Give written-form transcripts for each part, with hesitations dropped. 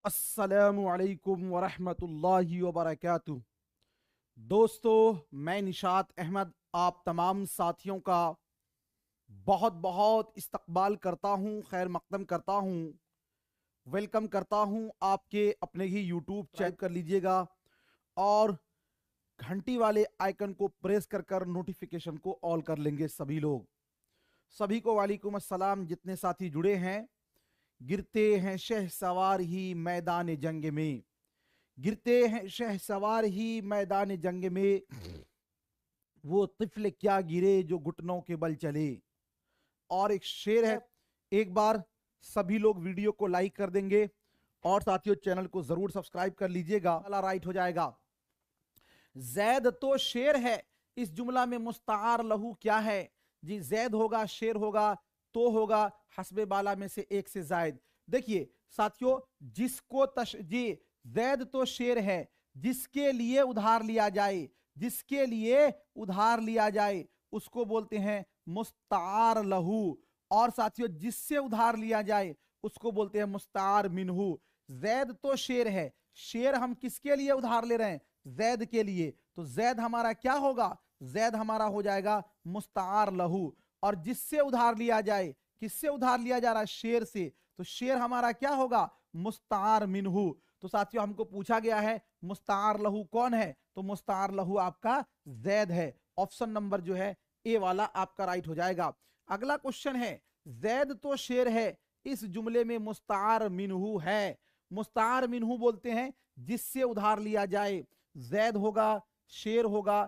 अस्सलामु अलैकुम वरहमतुल्लाहि वबरकातुह। दोस्तों, मैं निशात अहमद आप तमाम साथियों का बहुत बहुत इस्तकबाल करता हूं, खैर मकदम करता हूं, वेलकम करता हूं आपके अपने ही यूट्यूब चैनल कर लीजिएगा और घंटी वाले आइकन को प्रेस कर नोटिफिकेशन को ऑल कर लेंगे सभी लोग। सभी को वालेकुम अस्सलाम। जितने साथी जुड़े हैं, गिरते हैं शह सवार ही मैदान जंग में, गिरते हैं शह सवार ही मैदान जंग में, वो तिफल क्या गिरे जो घुटनों के बल चले। और एक शेर है, एक बार सभी लोग वीडियो को लाइक कर देंगे और साथियों चैनल को जरूर सब्सक्राइब कर लीजिएगा। वाला राइट हो जाएगा। जैद तो शेर है, इस जुमला में मुस्तार लहू क्या है जी? जैद होगा, शेर होगा, तो होगा हस्बे बाला में से एक से जायद। देखिए साथियों, जिसको जी जैद तो शेर है, जिसके लिए उधार लिया जाए, जिसके लिए उधार लिया जाए उसको बोलते हैं मुस्तार लहू। और साथियों जिससे उधार लिया जाए उसको बोलते हैं मुस्तार मिनहू। जैद तो शेर है, शेर हम किसके लिए उधार ले रहे हैं? जैद के लिए। तो जैद हमारा क्या होगा? जैद हमारा हो जाएगा मुस्तार लहू। और जिससे उधार लिया जाए, किससे उधार लिया जा रहा है? शेर से। तो शेर हमारा क्या होगा? मुस्तार मिनहू। तो साथियों हमको पूछा गया है मुस्तार लहू कौन है, तो मुस्तार लहू आपका जैद है। ऑप्शन नंबर जो है ए वाला आपका राइट हो जाएगा। अगला क्वेश्चन है, जैद तो शेर है, इस जुमले में मुस्तार मिनहू है। मुस्तार मिनहू बोलते हैं जिससे उधार लिया जाए। जैद होगा, शेर होगा,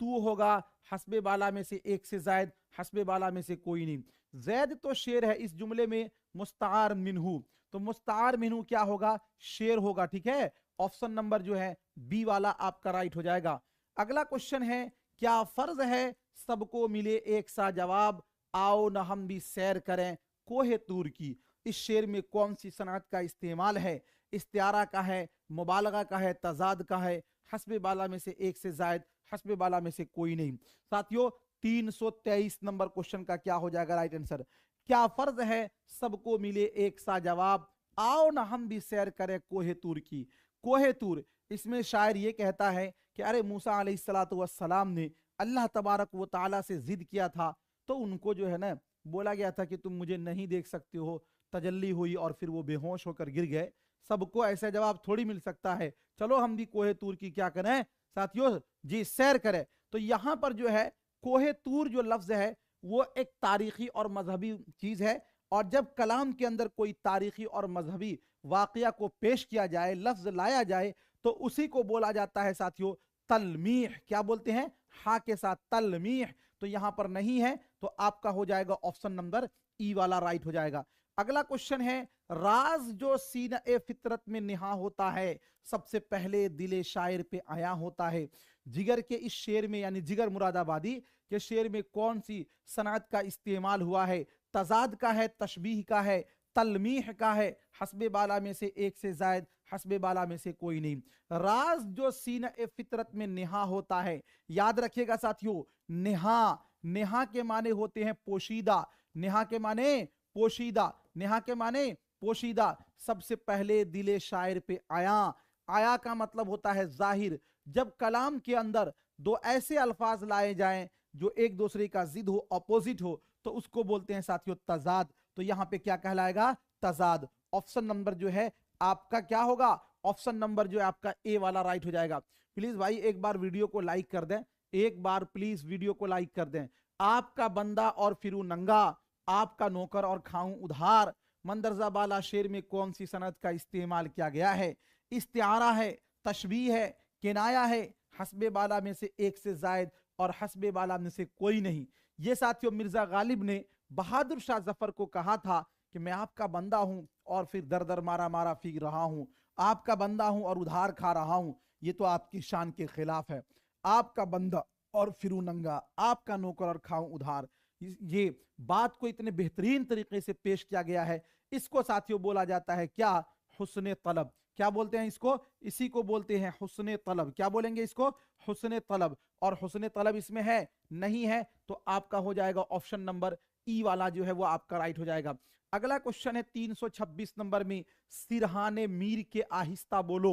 तू होगा, हस्बे बाला में से एक से जायद, हस्बे बाला में से कोई नहीं। जैद तो शेर है, इस जुमले में मुस्तार मिनहू, तो मुस्तार मिनहू क्या होगा? शेर होगा। ठीक है, ऑप्शन नंबर जो है बी वाला आपका राइट हो जाएगा। अगला क्वेश्चन है, क्या फर्ज है सबको मिले एक सा जवाब, आओ न हम भी सैर करें कोहे तूर की। इस शेर में कौन सी सनात का इस्तेमाल है? इस्तियारा का है, मुबालगा का है, तजाद का है, हस्बे बाला में से एक से जायद, हस्बे बाला में से कोई नहीं। साथियों 323 नंबर क्वेश्चन का क्या हो जाएगा राइट आंसर? क्या फर्ज है सबको मिले एक सा जवाब, आओ ना हम भी सैर करें कोहे तूर की। कोहे तूर, इसमें शायर ये कहता है कि अरे मूसा अलैहिस्सलातु वस्सलाम ने अल्लाह तबारक व तआला से जिद किया था, तो उनको जो है ना बोला गया था कि तुम मुझे नहीं देख सकते हो, तजल्ली हुई और फिर वो बेहोश होकर गिर गए। सबको ऐसा जवाब थोड़ी मिल सकता है, चलो हम भी कोहे तूर की क्या करें साथियों जी, सैर करें। तो यहां पर जो है कोहे तूर जो लफ्ज है वो एक तारीखी और मजहबी चीज है। और जब कलाम के अंदर कोई तारीखी और मजहबी वाकया को पेश किया जाए, लफ्ज लाया जाए, तो उसी को बोला जाता है साथियों तलमीह। क्या बोलते हैं? हा के साथ तलमीह। तो यहां पर नहीं है, तो आपका हो जाएगा ऑप्शन नंबर ई वाला राइट हो जाएगा। अगला क्वेश्चन है, राज जो सीना ए फितरत में निहा होता है, सबसे पहले दिले शायर पे आया होता है। जिगर के इस शेर में, यानी जिगर मुरादाबादी के शेर में कौन सी सनात का इस्तेमाल हुआ है? तजाद का है, तशबीह का है, तलमीह का है, हस्बे बाला में से एक से जायद, हस्बे बाला में से कोई नहीं। राज जो सीना ए फितरत में निहा होता है, याद रखिएगा साथियों, नेहा, नेहा के माने होते हैं पोशीदा। नेहा के माने पोशीदा, नेहा के माने पोशीदा। सबसे पहले दिले शायर पे आया, आया का मतलब होता है जाहिर। जब कलाम के अंदर दो ऐसे अल्फाज लाए जाएं जो एक दूसरे का जिद हो, अपोजिट हो, तो उसको बोलते हैं साथियों तजाद। तो यहां पे क्या कहलाएगा? तजाद। ऑप्शन नंबर जो है आपका क्या होगा? ऑप्शन नंबर जो है आपका ए वाला राइट हो जाएगा। प्लीज भाई एक बार वीडियो को लाइक कर दें, एक बार प्लीज वीडियो को लाइक कर दें। आपका बंदा और फिरू नंगा, आपका नौकर और खाऊं उधार, मंदरजा बाला शेर में कौन सी सनद का इस्तेमाल किया गया है? इस्तिआरा है, तशबीह है, किनाया है, हस्बे बाला में से एक से जायद और हस्बे बाला में से कोई नहीं। ये साथियों मिर्जा गालिब ने बहादुर शाह जफर को कहा था कि मैं आपका बंदा हूं और फिर दर दर मारा मारा फिर रहा हूं, आपका बंदा हूं और उधार खा रहा हूं। ये तो आपकी शान के खिलाफ है। आपका बंदा और फिरू नंगा, आपका नौकर और खाऊं उधार, ये बात को इतने बेहतरीन तरीके से पेश किया गया है। इसको साथियों बोला जाता है क्या? हुस्ने तलब। क्या बोलते हैं इसको? इसी को बोलते हैं हुस्ने तलब। क्या बोलेंगे इसको? हुस्ने तलब। और हुस्ने तलब इसमें है नहीं है, तो आपका हो जाएगा ऑप्शन नंबर ई वाला जो है वो आपका राइट हो जाएगा। अगला क्वेश्चन है 326 नंबर में, सिरहाने मीर के आहिस्ता बोलो,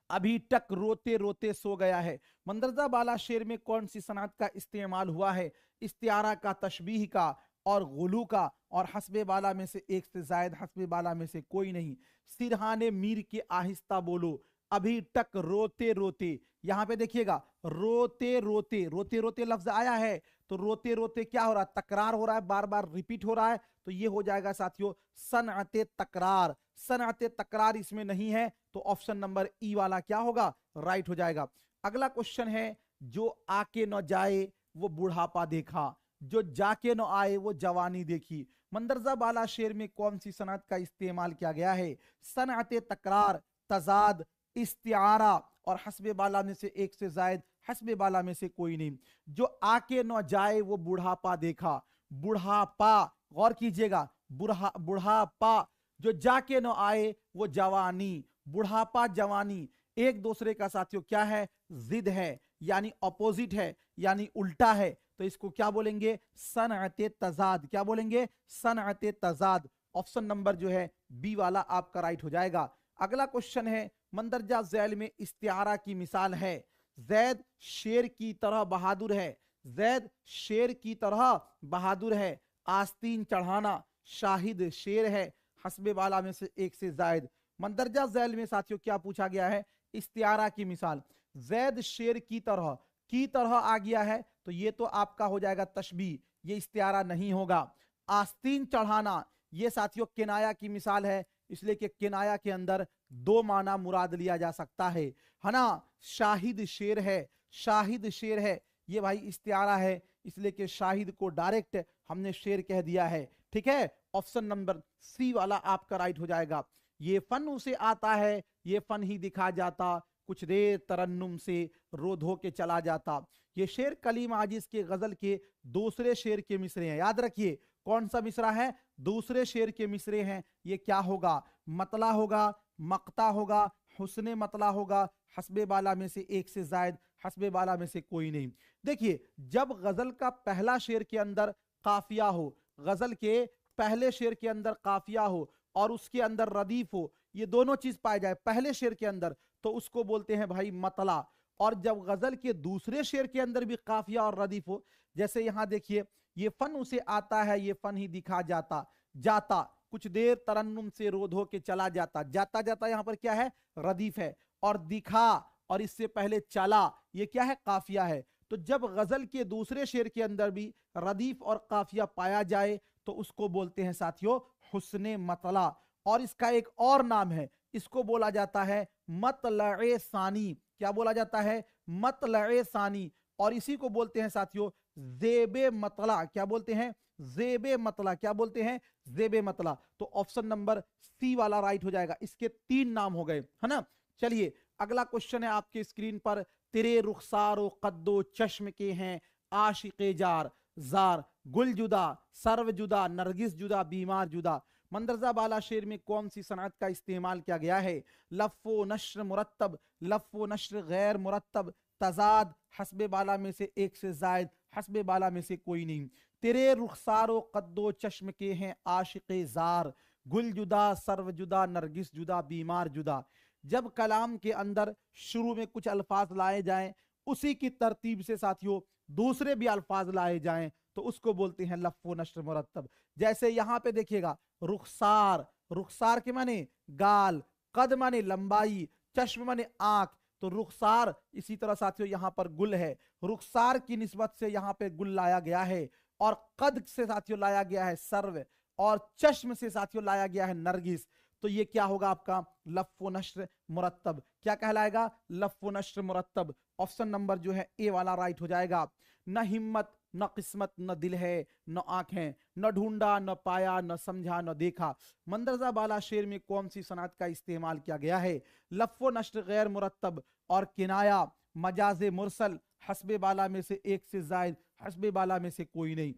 अभी तक रोते रोते सो गया है। मंदरजा बाला शेर में कौन सी सनात का इस्तेमाल हुआ है? इस्तियारा का, तशबीह का और गुलू का, और हस्बे बाला में से एक से जायद, हस्बे बाला में से कोई नहीं। सिरहाने मीर के आहिस्ता बोलो, अभी तक रोते रोते, यहां पे देखिएगा रोते रोते, रोते रोते लफ्ज आया है, तो रोते रोते क्या हो रहा है? तकरार हो रहा है, बार बार रिपीट हो रहा है, तो ये हो जाएगा साथियों सनअते तकरार। सनअते तकरार इसमें नहीं है, तो ऑप्शन नंबर ई वाला क्या होगा? राइट हो जाएगा। अगला क्वेश्चन है, जो आके न जाए वो बुढ़ापा देखा, जो जाके न आए वो जवानी देखी। मंदरजा बाला शेर में कौन सी सनअत का इस्तेमाल किया गया है? सनअते तकरार, तजाद, इस्तिआरा और हस्बे बाला में से एक से जायद, हस्बे बाला में से कोई नहीं। जो आके न जाए वो बुढ़ापा देखा, बुढ़ापा, गौर कीजिएगा, बुढ़ापा, जो जाके न आए वो जवानी। बुढ़ापा जवानी एक दूसरे का साथियों क्या है? जिद है, यानी अपोजिट है, यानी उल्टा है, तो इसको क्या बोलेंगे? सनअते तजाद। क्या बोलेंगे? सनअते तजाद। ऑप्शन नंबर जो है बी वाला आपका राइट हो जाएगा। अगला क्वेश्चन है, मंदरजा झैल में इस्तिआरा की मिसाल है। जैद शेर की तरह बहादुर है, जैद शेर की तरह बहादुर है, आस्तीन चढ़ाना, शाहिद शेर है, हस्बे बाला में से एक से जायद। मंदरजा झैल में साथियों क्या पूछा गया है? इस्तिआरा की मिसाल। जैद शेर की तरह आ गया है, तो ये तो आपका हो जाएगा तशबीह, ये इस्तिआरा नहीं होगा। आस्तीन चढ़ाना ये साथियों किनाया की मिसाल है, इसलिए कि किनाया के अंदर दो माना मुराद लिया जा सकता है ना। शाहिद शेर है, शाहिद शेर है, ये भाई इस्तिआरा है, इसलिए कि शाहिद को डायरेक्ट हमने शेर कह दिया है। ठीक है, ऑप्शन नंबर सी वाला आपका राइट हो जाएगा। ये फन उसे आता है, ये फन ही दिखा जाता, कुछ देर तरन्नुम से रो धो के चला जाता। ये शेर कलीम आजिज के गजल के दूसरे शेर के मिसरे हैं। याद रखिए कौन सा मिसरा है? दूसरे शेर के मिसरे हैं। ये क्या होगा? मतला होगा, मक्ता होगा, हुस्ने मतला होगा, हस्बे बाला में से एक से जायद, हस्बे बाला में से कोई नहीं। देखिए जब गजल का पहला शेर के अंदर काफिया हो, गजल के पहले शेर के अंदर काफिया हो और उसके अंदर रदीफ हो, ये दोनों चीज पाए जाए पहले शेर के अंदर, तो उसको बोलते हैं भाई मतला। और जब गजल के दूसरे शेर के अंदर भी काफिया और रदीफ हो, जैसे यहां देखिए, ये फन उसे आता है, ये फन ही दिखा जाता, जाता कुछ देर तरन्नुम से रो धो के चला जाता, जाता जाता यहां पर क्या है? रदीफ है। और दिखा और इससे पहले चला, ये क्या है? काफिया है। तो जब गजल के दूसरे शेर के अंदर भी रदीफ और काफिया पाया जाए, तो उसको बोलते हैं साथियों हुस्ने मतला। और इसका एक और नाम है, इसको बोला जाता है मतलए सानी। क्या बोला जाता है? मतलए सानी। और इसी को बोलते हैं साथियों जेबे मतला। क्या बोलते हैं? जेबे मतला। क्या बोलते हैं? जेबे मतला। तो ऑप्शन नंबर सी वाला राइट हो जाएगा। इसके तीन नाम हो गए, है ना। चलिए अगला क्वेश्चन है आपके स्क्रीन पर, तेरे रुखसारो कद्दो चश्म के हैं आशिके जार, जार गुल जुदा, सर्व जुदा, नरगिस जुदा, बीमार जुदा। मंदरजा बाला शेर में कौन सी सनअत का इस्तेमाल किया गया है? लफ़ो नश्र मुरत्तब, लफ़ो नश्र गैर मुरत्तब, तजाद, हस्बे बाला में से एक से जायद, हस्बे बाला में से कोई नहीं। तेरे रुखसारो कद्दो चश्म के हैं आशिके जार, गुल जुदा, सर्व जुदा, नरगिस जुदा, बीमार जुदा। जब कलाम के अंदर शुरू में कुछ अल्फाज लाए जाएं, उसी की तरतीब से साथियों दूसरे भी अल्फाज लाए जाएं, तो उसको बोलते हैं लफ़ो नश्र मुरत्तब। जैसे यहां पे देखिएगा रुखसार, रुखसार के माने गाल, कद माने लंबाई, चश्म माने आंख, तो रुखसार। इसी तरह साथियों यहां पर गुल है, रुखसार की निस्बत से यहां पे गुल लाया गया है। और कद से साथियों लाया गया है सर्व, और चश्म से साथियों लाया गया है नरगिस। तो ये क्या होगा आपका? लफ़ो नश्र मुरत्तब। क्या कहलाएगा? लफ़ो नश्र मुरत्तब। ऑप्शन नंबर जो है ए वाला राइट हो जाएगा। न हिम्मत न किस्मत न दिल है न आंखें, न ढूंढा न पाया न समझा न देखा। मंदरजा बाला शेर में कौन सी सनअत का इस्तेमाल किया गया है? लफ़ो नश्र गैर मुरत्तब और किनाया, मजाज मुरसल, हस्बे बाला में से एक से जायद, हस्बे बाला में से कोई नहीं।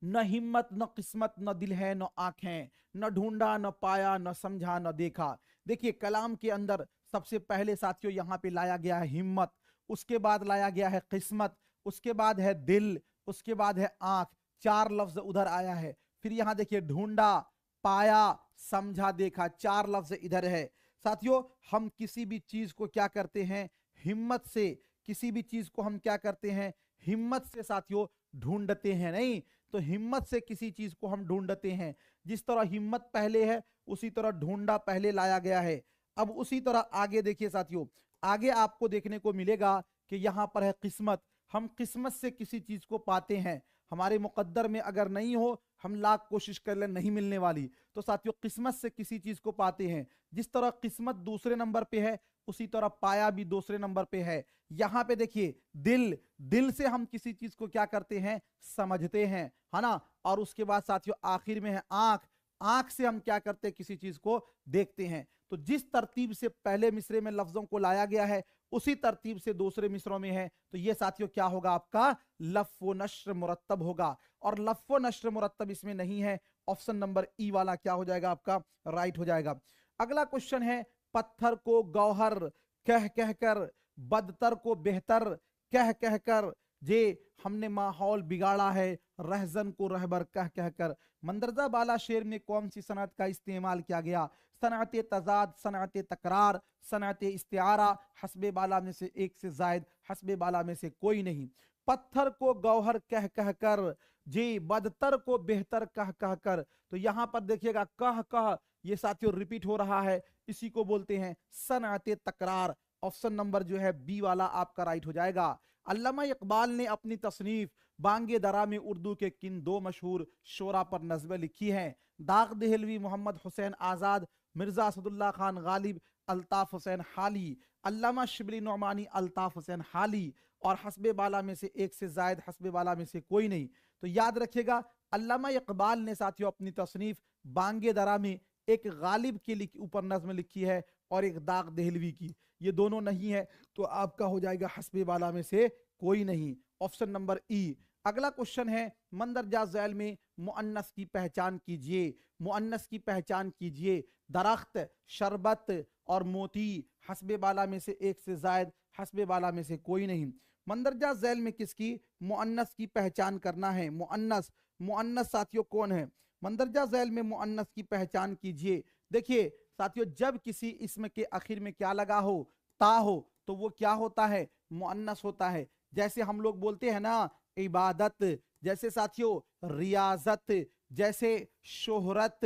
न हिम्मत न किस्मत न दिल है न आंखें, न ढूंढा न पाया न समझा न देखा। देखिए कलाम के अंदर सबसे पहले साथियों यहां पे लाया गया है हिम्मत, उसके बाद लाया गया है किस्मत, उसके बाद है दिल, उसके बाद है आंख। चार लफ्ज उधर आया है, फिर यहां देखिए ढूंढा, पाया, समझा, देखा, 4 लफ्ज इधर है। साथियों हम किसी भी चीज को क्या करते हैं, हिम्मत से, किसी भी चीज को हम क्या करते हैं, हिम्मत से साथियों ढूंढते हैं, नहीं तो हिम्मत से किसी चीज को हम ढूंढते हैं। जिस तरह हिम्मत पहले है उसी तरह ढूंढा पहले लाया गया है। अब उसी तरह आगे देखिए साथियों, आगे आपको देखने को मिलेगा कि यहां पर है किस्मत। हम किस्मत से किसी चीज को पाते हैं, हमारे मुकद्दर में अगर नहीं हो हम लाख कोशिश कर ले नहीं मिलने वाली, तो साथियों किस्मत से किसी चीज को पाते हैं। जिस तरह किस्मत दूसरे नंबर पे है उसी तरह पाया भी दूसरे नंबर पे है। यहां पे देखिए दिल, दिल से हम किसी चीज को क्या करते हैं, समझते हैं, है ना। और उसके बाद साथियों आखिर में है आंख, आंख से हम क्या करते हैं, किसी चीज को देखते हैं। तो जिस तरतीब से पहले मिसरे में लफ्जों को लाया गया है उसी तरतीब से दूसरे मिसरों में है, तो ये साथियों क्या होगा, आपका लफ़ व नश्र मुरत्तब होगा। और लफ़ व नश्र मुरत्तब इसमें नहीं है, ऑप्शन नंबर ई वाला क्या हो जाएगा, आपका राइट हो जाएगा। अगला क्वेश्चन है, पत्थर को गौहर कह कहकर, बदतर को बेहतर कह कहकर, जे हमने माहौल बिगाड़ा है रहजन को रहबर कह कहकर। मंदरजा बाला शेर में कौन सी सनअत का इस्तेमाल किया गया, सनअत तजाद, सनअत तकरार, सनअत इस्तिआरा, हस्बे बाला में से एक से जायद, हस्बे बाला में से कोई नहीं। पत्थर को गौहर कह कह कर, जी बदतर को बेहतर कह कह कर, तो यहां पर देखिएगा कह कह ये साथियों रिपीट हो रहा है, इसी को बोलते हैं सनअत तकरार। ऑप्शन नंबर जो है बी वाला आपका राइट हो जाएगा। अल्लामा इकबाल ने अपनी तसनीफ बांगे दरा में उर्दू के किन 2 मशहूर शोरा पर नज़में लिखी हैं, दाग दहलवी, मोहम्मद हुसैन आज़ाद, मिर्जा असदुल्ला खान गालिब, अल्ताफ हुसैन हाली, अल्लामा शिबली नौमानी, अल्ताफ हुसैन हाली, और हस्बे बाला में से एक से जायद, हस्बे बाला में से कोई नहीं। तो याद रखिएगा अल्लामा इकबाल ने साथियों अपनी तसनीफ बांगे दरा में एक गालिब के ऊपर नज्म लिखी है और एक दाग दहलवी की, ये दोनों नहीं है, तो आपका हो जाएगा हस्बे बाला में से कोई नहीं, ऑप्शन नंबर ई। अगला क्वेश्चन है, मंदरजा झैल में मुअन्नस की पहचान कीजिए, मुअन्नस की पहचान कीजिए। दरख्त, शरबत और मोती, हस्बे बाला में से एक से जायद, हस्बे बाला में से कोई नहीं। मंदरजा झैल में किसकी मुअन्नस की पहचान करना है, मुअन्नस, मुअन्नस साथियों कौन है, मंदरजा झैल में मुअन्नस की पहचान कीजिए। देखिए साथियों जब किसी इसम के आखिर में क्या लगा हो, ता हो, तो वो क्या होता है, मुअन्नस होता है। जैसे हम लोग बोलते हैं ना इबादत, जैसे साथियों रियाजत, जैसे शोहरत,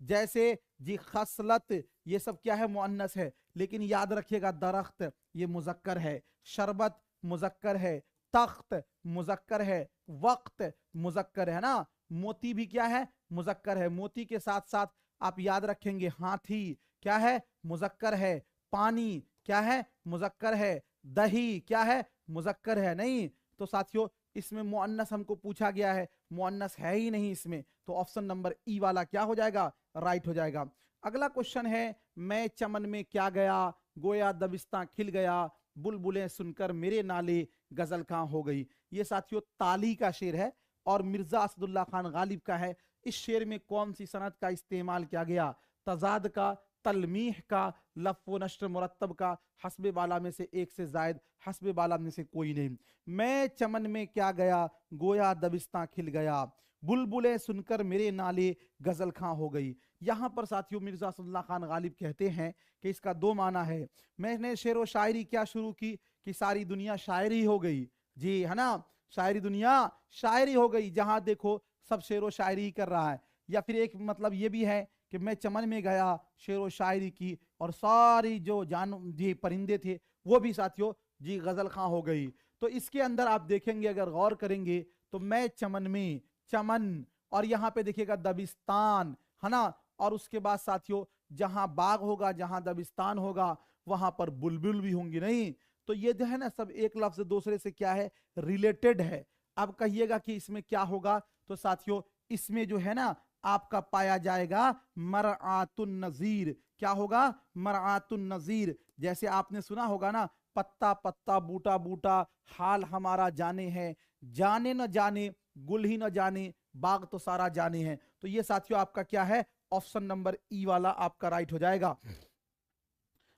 जैसे जी खसलत, ये सब क्या है, मुअन्नस है। लेकिन याद रखिएगा दरख्त ये मुजक्कर है, शरबत मुजक्कर है, तख्त मुजक्कर है, वक्त मुजक्कर है ना, मोती भी क्या है, मुजक्कर है। मोती के साथ साथ आप याद रखेंगे हाथी क्या है, मुजक्कर है, पानी क्या है, मुजक्कर है, दही क्या है, मुजक्कर है। नहीं तो साथियों इसमें मुअन्नस हमको पूछा गया है, मुअन्नस है ही नहीं इसमें, तो ऑप्शन नंबर ई वाला क्या हो जाएगा, राइट हो जाएगा। अगला क्वेश्चन है, मैं चमन में क्या गया, गोया दबिस्तां खिल गया, बुलबुलें सुनकर मेरे नाले गजल कहां हो गई। ये साथियों ताली का शेर है और मिर्जा असदुल्ला खान गालिब का है। इस शेर में कौन सी सनत का इस्तेमाल किया गया, तजाद का, तलमीह का, लफ़ व नश्र मुरत्तब का, हस्बे बाला में से एक से जायद, हस्बे बाला में से कोई नहीं। मैं चमन में क्या गया, गोया दबिस्तां खिल गया, बुलबुलें सुनकर मेरे नाले गजल खां हो गई। यहाँ पर साथियों मिर्जा असदुल्ला खान गालिब कहते हैं कि इसका 2 माना है। मैंने शेर व शायरी क्या शुरू की कि सारी दुनिया शायरी हो गई, जी है ना, शायरी दुनिया शायरी हो गई, जहां देखो सब शेर व शायरी कर रहा है। या फिर एक मतलब ये भी है कि मैं चमन में गया, शेर व शायरी की, और सारी जो जान जी परिंदे थे वो भी साथियों जी गजल खां हो गई। तो इसके अंदर आप देखेंगे अगर गौर करेंगे तो मैं चमन में, चमन, और यहाँ पे देखिएगा दबिस्तान है ना, और उसके बाद साथियों जहां बाग होगा, जहां दबिस्तान होगा, वहां पर बुलबुल भी होंगी। नहीं तो ये जो है ना सब एक लफ्ज दूसरे से क्या है, रिलेटेड है। अब कहिएगा कि इसमें क्या होगा, तो साथियों इसमें जो है ना आपका पाया जाएगा मरआतुन नजीर। क्या होगा, मरआतुन नजीर। जैसे आपने सुना होगा ना, पत्ता पत्ता बूटा बूटा हाल हमारा जाने हैं, जाने न जाने गुल ही न जाने बाग तो सारा जाने हैं। तो ये साथियों आपका क्या है, ऑप्शन नंबर ई वाला आपका राइट हो जाएगा।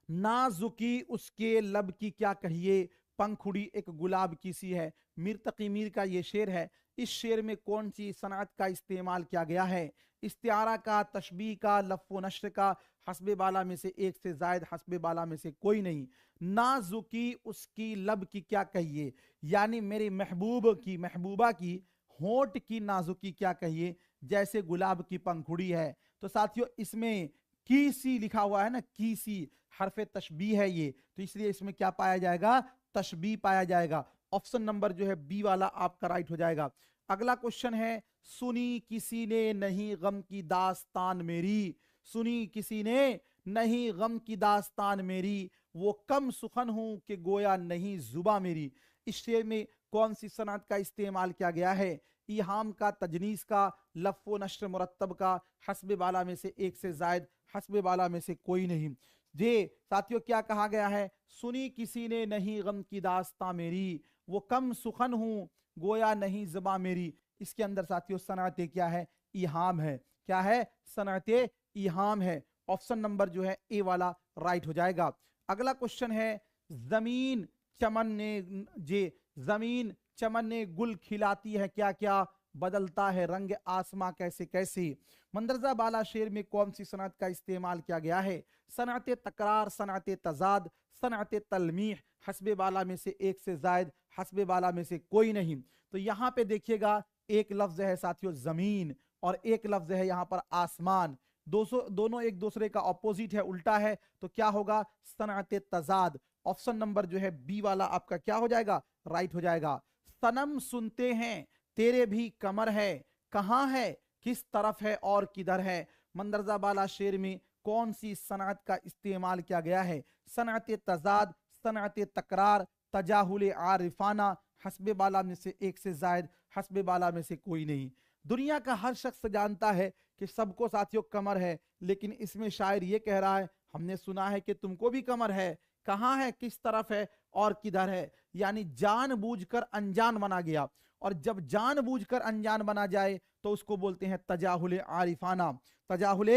नाजुकी उसके लब की क्या कहिए, पंखुड़ी एक गुलाब की सी है। मीर तकी मीर का ये शेर है। इस शेर में कौन सी सनअत का इस्तेमाल किया गया है? इस्तिआरा का, तशबीह का, लफ्ज़ व नश्र का, हस्बे बाला में से एक से जायद, हस्बे बाला में से कोई नहीं। नाजुकी उसकी लब की क्या कहिए, यानी मेरे महबूब की, महबूबा की होंठ की नाजुकी क्या कहिए, जैसे गुलाब की पंखुड़ी है। तो साथियों इसमें कीसी लिखा हुआ है ना, कीसी हरफे तशबीह है ये, तो इसलिए इसमें क्या पाया जाएगा? तशबीह पाया जाएगा। ऑप्शन नंबर जो है बी वाला आपका राइट हो जाएगा। अगला क्वेश्चन है, सुनी किसी ने नहीं गम की दास्तान मेरी, सुनी किसी ने नहीं गम की दास्तान मेरी, वो कम सुखन हूं कि गोया नहीं जुबा मेरी। इस शेर में कौन सी सनअत का इस्तेमाल किया गया है? ईहाम का, तजनीस का, लफ्फ़ नश्र मुरत्तब का, हस्बे बाला में से एक से जायद, हस्बे बाला में से कोई नहीं। जे साथियों क्या कहा गया है? सुनी किसी ने नहीं गम की दास्तां मेरी, वो कम सुखन हूं गोया नहीं ज़ुबां मेरी। इसके अंदर साथियों सनअते क्या है? ईहाम है। क्या है? सनअते ईहाम है। ऑप्शन नंबर जो है ए वाला राइट हो जाएगा। अगला क्वेश्चन है, जमीन चमन ने, जे जमीन चमन ने गुल खिलाती है क्या क्या, बदलता है रंग आसमां कैसे कैसे। मंदरजा बाला शेर में कौन सी सनअत का इस्तेमाल किया गया है? सनअते तकरार, सनअते तजाद, सनअते तलमीह, हस्बे बाला में से एक से जायद, हस्बे बाला में से कोई नहीं। तो यहाँ पे देखिएगा एक लफ्ज है साथियों जमीन और एक लफ्ज है यहाँ पर आसमान। दोनों एक दूसरे का ऑपोजिट है, उल्टा है, तो क्या होगा? सनअते तजाद। ऑप्शन नंबर जो है बी वाला आपका क्या हो जाएगा? राइट हो जाएगा। सनम सुनते हैं तेरे भी कमर है, कहां है, किस तरफ है और किधर है। मंदरजा बाला शेर में कौन सी सनअत का इस्तेमाल किया गया है? सनअते तजाद, सनअते तकरार, तजाहुल आरिफाना, हस्बे बाला में से एक से जायद, हस्बे बाला में से कोई नहीं। दुनिया का हर शख्स जानता है कि सबको साथियों कमर है, लेकिन इसमें शायर ये कह रहा है हमने सुना है कि तुमको भी कमर है, कहां है, किस तरफ है और किधर है। यानी जानबूझकर अनजान बना गया, और जब जानबूझकर अनजान बना जाए तो उसको बोलते हैं तजाहुल आरिफाना। तजाहुल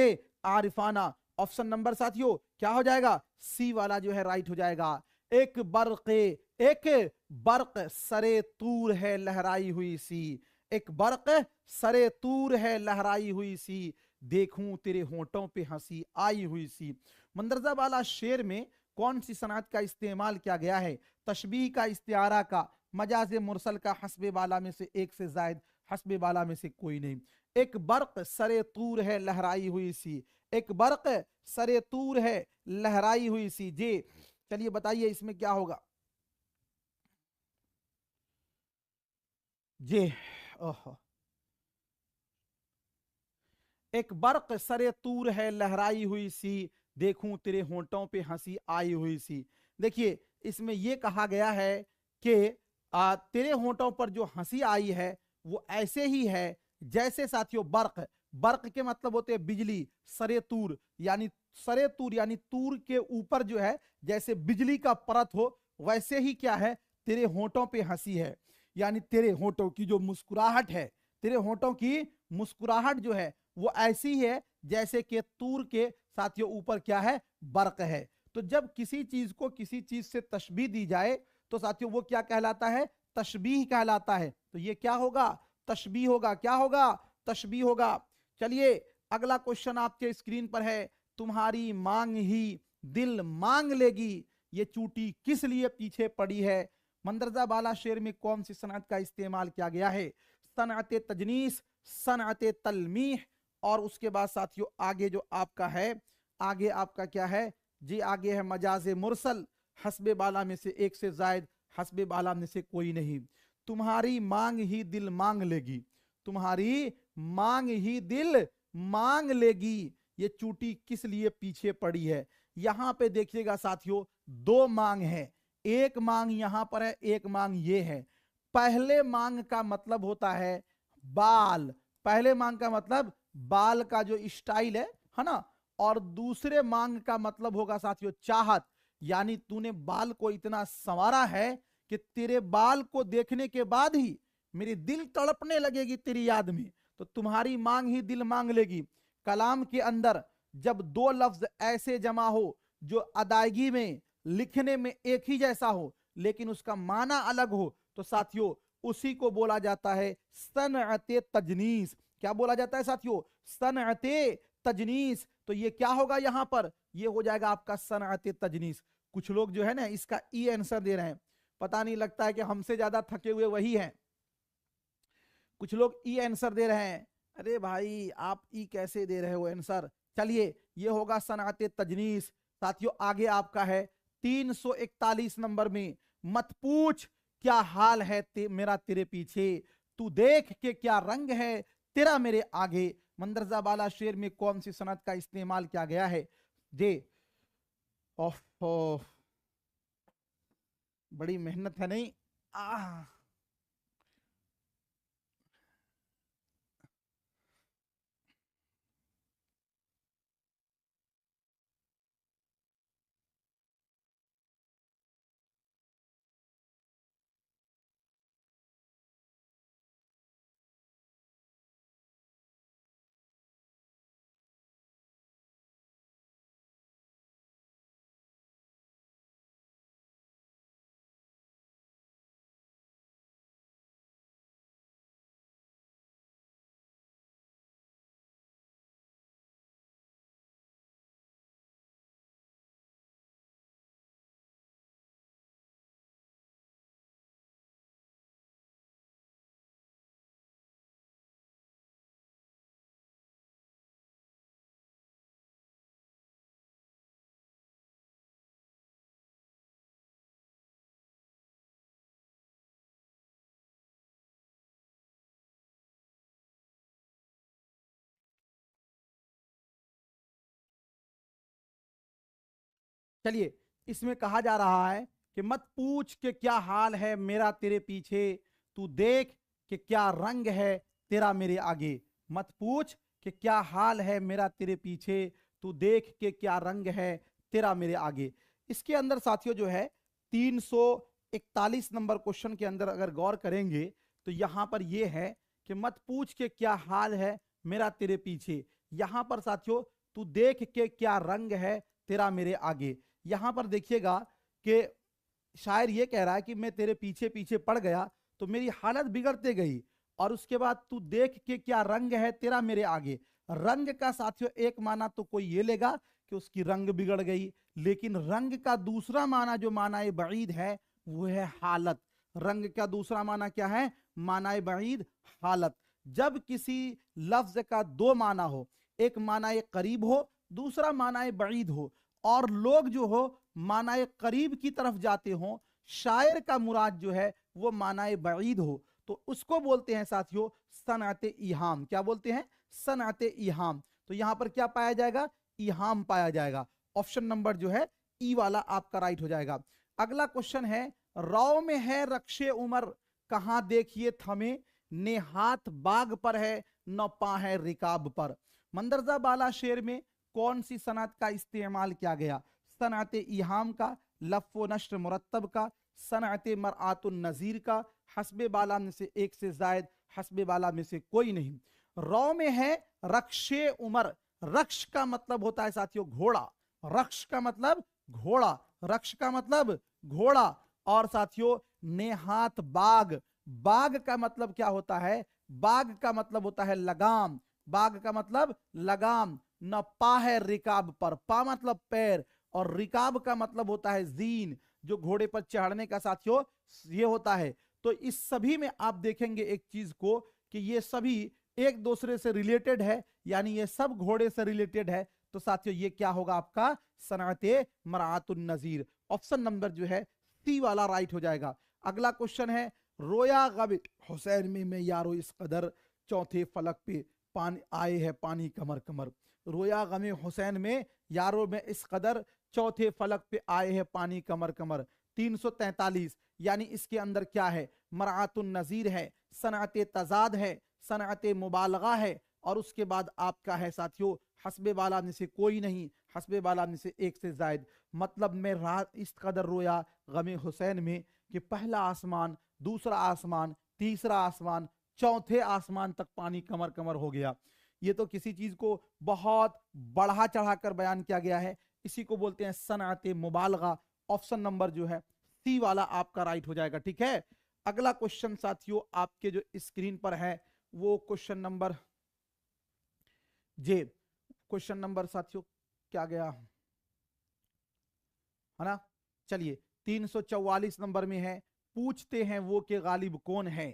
आरिफाना। ऑप्शन नंबर साथियों क्या हो जाएगा? सी वाला जो है राइट हो जाएगा। एक बर्क सरे तूर है लहराई हुई सी, एक बर्क सरे तूर है लहराई हुई सी, देखूं तेरे होंठों पे हंसी आई हुई सी। मंदरजा वाला शेर में कौन सी सनअत का इस्तेमाल किया गया है? तशबीह का, इस्तिआरा का, मजाज मुरसल का, हस्बे बाला में से एक से जायद, हस्बे बाला में से कोई नहीं। एक बर्क सरे तूर है लहराई हुई सी, एक बर्क सरे तूर है लहराई हुई सी। जे चलिए बताइए इसमें क्या होगा? जे ओहो, एक बर्क सरे तूर है लहराई हुई सी, देखूं तेरे होंठों पे हंसी आई हुई सी। देखिए इसमें यह कहा गया है कि तेरे होंठों पर जो हंसी आई है वो ऐसे ही है जैसे साथियों बर्क, बर्क के मतलब होते हैं बिजली, सरे तूर यानी, सरे तूर यानी तूर के ऊपर जो है जैसे बिजली का परत हो, वैसे ही क्या है? तेरे होंठों पे हंसी है, यानी तेरे होंठों की जो मुस्कुराहट है, तेरे होंठों की मुस्कुराहट जो है वो ऐसी है जैसे कि तूर के साथियों ऊपर क्या है? बर्क है। तो जब किसी चीज को किसी चीज से तशबीह दी जाए तो साथियों वो क्या कहलाता है? तशबीह कहलाता है। तो ये क्या होगा? तशबीह होगा। क्या होगा? तशबीह होगा। चलिए अगला क्वेश्चन आपके स्क्रीन पर है, तुम्हारी मांग ही दिल मांग लेगी, ये चूटी किस लिए पीछे पड़ी है। मंदरजा बाला शेर में कौन सी सनअत का इस्तेमाल किया गया है? सनअते तजनीस, सनअते तलमीह, और उसके बाद साथियों आगे जो आपका है, आगे आपका क्या है जी? आगे है मजाज मुरसल, हस्बे बाला में से एक से जायद, हस्बे बाला में से कोई नहीं। तुम्हारी मांग ही दिल मांग लेगी, तुम्हारी मांग ही दिल मांग लेगी, ये चूटी किस लिए पीछे पड़ी है। यहां पे देखिएगा साथियों दो मांग है, एक मांग यहां पर है, एक मांग ये है। पहले मांग का मतलब होता है बाल, पहले मांग का मतलब बाल का जो स्टाइल है ना, और दूसरे मांग का मतलब होगा साथियों चाहत, यानी तूने बाल को इतना संवारा है कि तेरे बाल को देखने के बाद ही मेरी दिल तड़पने लगेगी तेरी याद में, तो तुम्हारी मांग ही दिल मांग लेगी। कलाम के अंदर जब दो लफ्ज ऐसे जमा हो जो अदायगी में, लिखने में एक ही जैसा हो, लेकिन उसका माना अलग हो, तो साथियों उसी को बोला जाता है सनअते तजनीस। क्या बोला जाता है साथियों? सनअते तजनीस। तो ये क्या होगा यहां पर? ये हो जाएगा आपका सनअते तजनीस। कुछ लोग जो है ना इसका ई आंसर दे रहे हैं, पता नहीं, लगता है कि हमसे ज्यादा थके हुए वही हैं। कुछ लोग ई आंसर दे रहे हैं। अरे भाई आप ई कैसे दे रहे हो आंसर? चलिए ये होगा सनअते तजनीस। साथियों आगे आपका है 341 नंबर में, मत पूछ क्या हाल है मेरा तेरे पीछे, तू देख के क्या रंग है तेरा मेरे आगे। मंदरजा बाला शेर में कौन सी सनत का इस्तेमाल किया गया है? जे ओह, बड़ी मेहनत है नहीं? आह, चलिए इसमें कहा जा रहा है कि मत पूछ के क्या हाल है मेरा तेरे पीछे, तू देख कि क्या रंग है तेरा मेरे आगे। मत पूछ कि क्या हाल है मेरा तेरे पीछे, तू देख के क्या रंग है तेरा मेरे आगे। इसके अंदर साथियों जो है 341 नंबर क्वेश्चन के अंदर अगर गौर करेंगे तो यहां पर यह है कि मत पूछ के क्या हाल है मेरा तेरे पीछे। यहां पर साथियों तू देख के क्या रंग है तेरा मेरे आगे। यहां पर देखिएगा कि शायर ये कह रहा है कि मैं तेरे पीछे पीछे पड़ गया तो मेरी हालत बिगड़ते गई, और उसके बाद तू देख के क्या रंग है तेरा मेरे आगे। रंग का साथियों एक माना तो कोई ये लेगा कि उसकी रंग बिगड़ गई, लेकिन रंग का दूसरा माना जो माना बईद है वो है हालत। रंग का दूसरा माना क्या है? माना बईद, हालत। जब किसी लफ्ज का दो माना हो, एक माना करीब हो, दूसरा माना बईद हो, और लोग जो हो मानाए करीब की तरफ जाते हो, शायर का मुराद जो है वो मानाए बईद हो, तो उसको बोलते हैं साथियों सनअते इहाम। क्या बोलते हैं? सनअते इहाम। तो यहां पर क्या पाया जाएगा? इहाम पाया जाएगा। ऑप्शन नंबर जो है ई वाला आपका राइट हो जाएगा। अगला क्वेश्चन है, रौ में है रक्षे उमर, कहां देखिए थमे, ने हाथ बाग पर है न पा है रिकाब पर। मंदरजा बाला शेर में कौन सी सनत का इस्तेमाल किया गया? सनअते इहाम का, लफ़्फ़ नश्र मुरत्तब का, सनअते मरआतुन नज़ीर का, हस्बे बाला में से एक से जायद, हस्बे बाला में से कोई नहीं। रौ में है रक्षे उमर। रक्ष का मतलब होता है साथियों घोड़ा। रक्ष का मतलब घोड़ा, रक्ष का मतलब घोड़ा। और साथियों नेहात बाग, बाग का मतलब क्या होता है? बाग का मतलब होता है लगाम। बाग का मतलब लगाम। न पा है रिकाब पर, पा मतलब पैर, और रिकाब का मतलब होता है जीन, जो घोड़े पर चढ़ने का साथियों ये होता है। तो इस सभी में आप देखेंगे एक चीज को कि ये सभी एक दूसरे से रिलेटेड है, यानी ये सब घोड़े से रिलेटेड है। तो साथियों ये क्या होगा आपका? सनअते मरआतुन नजीर। ऑप्शन नंबर जो है सी वाला राइट हो जाएगा। अगला क्वेश्चन है, रोया गम हुसैन में मैं यारो इस कदर, चौथे फलक पे पानी आए है पानी कमर कमर। रोया गमे हुसैन में यारो में इस कदर, चौथे फलक पे आए हैं पानी कमर कमर। 343, यानी इसके अंदर क्या है? मरआतुन नजीर है, सनअते तजाद है, सनअते मुबालगा है, और उसके बाद आपका है साथियों हस्बे बाला में से कोई नहीं, हस्बे बाला में से एक से जायद। मतलब मैं रात इस कदर रोया गमे हुसैन में कि पहला आसमान, दूसरा आसमान, तीसरा आसमान, चौथे आसमान तक पानी कमर कमर हो गया। ये तो किसी चीज को बहुत बढ़ा चढ़ाकर बयान किया गया है, इसी को बोलते हैं सनअते मुबालगा। ऑप्शन नंबर जो है सी वाला आपका राइट हो जाएगा। ठीक है, अगला क्वेश्चन साथियों आपके जो स्क्रीन पर है वो क्वेश्चन नंबर जे, क्वेश्चन नंबर साथियों क्या गया है ना, चलिए 344 नंबर में है। पूछते हैं वो के गालिब कौन है,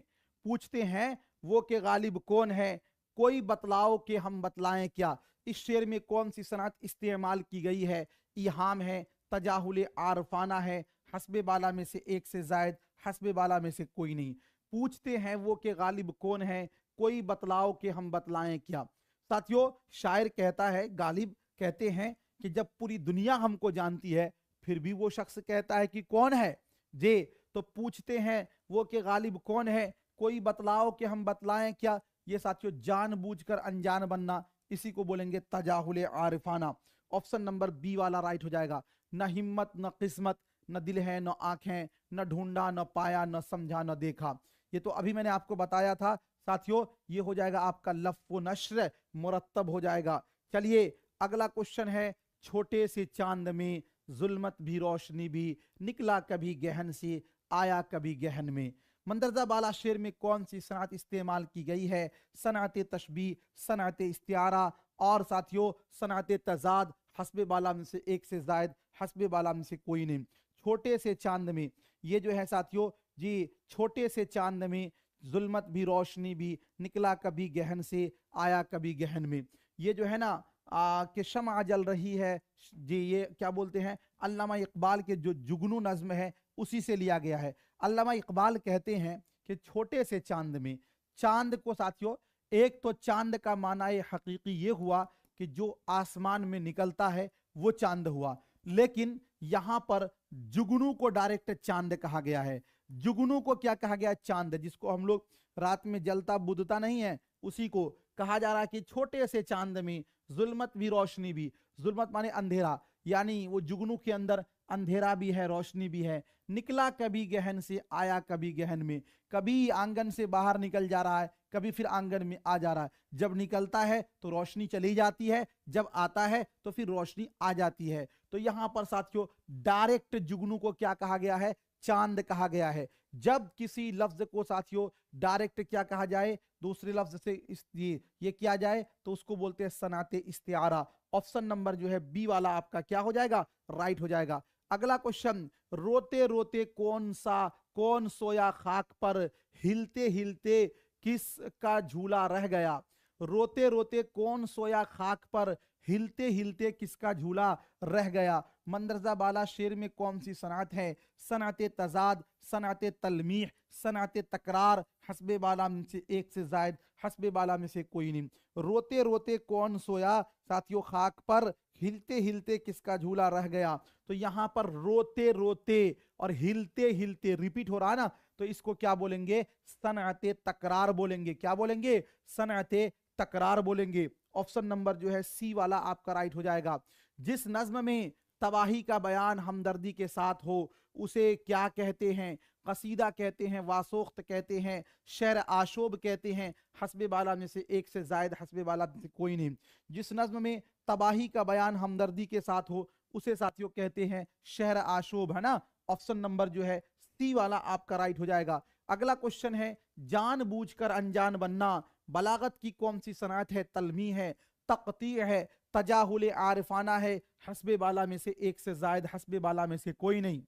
पूछते हैं वो के गालिब कौन है, कोई बतलाओ के हम बतलाएं क्या। इस शेर में कौन सी सनअत इस्तेमाल की गई है, इहाम है, तजाहुल आरफाना है, हस्बे बाला में से एक से जायद, हस्बे बाला में से कोई नहीं। पूछते हैं वो के गालिब कौन है, कोई बतलाओ के हम बतलाएं क्या। साथियों शायर कहता है, गालिब कहते हैं कि जब पूरी दुनिया हमको जानती है फिर भी वो शख्स कहता है कि कौन है जे। तो पूछते हैं वो के गालिब कौन है, कोई बतलाओ कि हम बतलाएं क्या। ये साथियों जानबूझकर अनजान बनना, इसी को बोलेंगे तजाहुल आरिफाना। ऑप्शन नंबर बी वाला राइट हो जाएगा। न हिम्मत न किस्मत, न दिल है न आंखें, न ढूंढा न पाया, न समझा न देखा। ये तो अभी मैंने आपको बताया था साथियों, ये हो जाएगा आपका लफ्ज़ नश्र मुरत्तब हो जाएगा। चलिए अगला क्वेश्चन है, छोटे से चांद में जुल्मत भी रोशनी भी, निकला कभी गहन से आया कभी गहन में। मंदरजा बाला शेर में कौन सी सनअत इस्तेमाल की गई है, सनअत तशबी, सनअत इस्तियारा और साथियों सनअत तजाद, हस्बे बाला में से एक से जायद, हस्बे बाला में से कोई नहीं। छोटे से चांद में, ये जो है साथियों जी, छोटे से चांद में जुल्मत भी रोशनी भी, निकला कभी गहन से आया कभी गहन में। ये जो है ना कि शम्अ जल रही है जी, ये क्या बोलते हैं, अल्लामा इकबाल के जो जुगनू नज्म है उसी से लिया गया है। अल्लामा इकबाल कहते हैं कि छोटे से चांद में, चांद को साथियों, एक तो चांद का माना हकीकी ये हुआ कि जो आसमान में निकलता है वो चांद हुआ, लेकिन यहां पर जुगनू को डायरेक्ट चांद कहा गया है। जुगनू को क्या कहा गया, चांद, जिसको हम लोग रात में जलता बुझता नहीं है उसी को कहा जा रहा है कि छोटे से चांद में जुल्मत भी रोशनी भी। जुल्मत माने अंधेरा, यानी वो जुगनू के अंदर अंधेरा भी है रोशनी भी है। निकला कभी गहन से आया कभी गहन में, कभी आंगन से बाहर निकल जा रहा है कभी फिर आंगन में आ जा रहा है। जब निकलता है तो रोशनी चली जाती है, जब आता है तो फिर रोशनी आ जाती है। तो यहां पर साथियों डायरेक्ट जुगनू को क्या कहा गया है, चांद कहा गया है। जब किसी लफ्ज को साथियों डायरेक्ट क्या कहा जाए, दूसरे लफ्ज से ये किया जाए तो उसको बोलते हैं सनाते इस्तिआरा। ऑप्शन नंबर जो है बी वाला आपका क्या हो जाएगा, राइट हो जाएगा। अगला क्वेश्चन, रोते रोते कौन सोया खाक पर, हिलते हिलते किस का झूला रह गया। रोते रोते कौन सोया खाक पर, हिलते हिलते किसका झूला रह गया। मंदरजा बाला शेर में कौन सी सनअत है, सनअत तजाद, सनअत तलमीह, सनअत तकरार, हस्बे बाला में से एक से जायद, हस्बे बाला में से कोई नहीं। रोते रोते कौन सोया साथियों खाक पर, हिलते हिलते किसका झूला रह गया। तो यहां पर रोते रोते और हिलते हिलते रिपीट हो रहा है ना, तो इसको क्या बोलेंगे, सनअत तकरार बोलेंगे। क्या बोलेंगे, सनअत तकरार बोलेंगे। ऑप्शन नंबर जो है सी वाला आपका राइट हो जाएगा। जिस नज्म में तबाही का बयान हमदर्दी के साथ हो उसे क्या कहते हैं, कसीदा कहते हैं, वासोख्त कहते हैं, शेर आशोब कहते हैं, हस्बे बाला में से एक से जायद, हस्बे बाला में से कोई नहीं। जिस नज्म में तबाही का बयान हमदर्दी के साथ हो उसे साथियों कहते हैं शेर आशोब, है ना। ऑप्शन नंबर जो है सी वाला आपका राइट हो जाएगा। अगला क्वेश्चन है, जानबूझकर अनजान बनना बलागत की कौन सी सनअत है, तलमी है, तकती है, तजाहुल आरिफाना है, हस्बे बाला में से एक से जायद, हस्बे बाला में से कोई नहीं।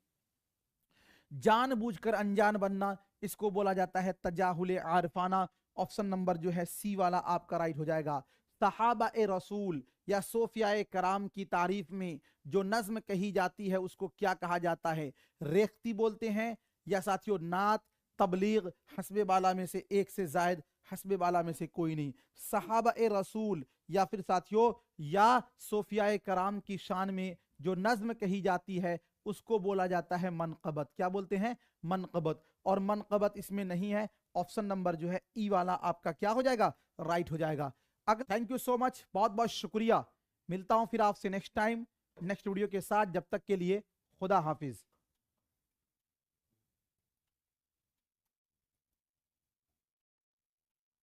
जानबूझकर अनजान बनना इसको बोला जाता है तजाहुल आरिफाना। ऑप्शन नंबर जो है सी वाला आपका राइट हो जाएगा। सहाबा ए रसूल या सोफिया ए कराम की तारीफ में जो नज्म कही जाती है उसको क्या कहा जाता है, रेख्ती बोलते हैं या साथियों नात, तबलीग, हस्बे बाला में से एक से जायद, हस्बे बाला में से कोई नहीं। सहाबा ए रसूल या फिर साथियों या सोफिया ए कराम की शान में जो नज्म कही जाती है उसको बोला जाता है मनक़बत। क्या बोलते हैं, मनक़बत। और मनक़बत इसमें नहीं है। ऑप्शन नंबर जो है ई वाला आपका क्या हो जाएगा, राइट हो जाएगा। अगर थैंक यू सो मच, बहुत बहुत शुक्रिया। मिलता हूं फिर आपसे नेक्स्ट टाइम नेक्स्ट वीडियो के साथ। जब तक के लिए खुदा हाफिज।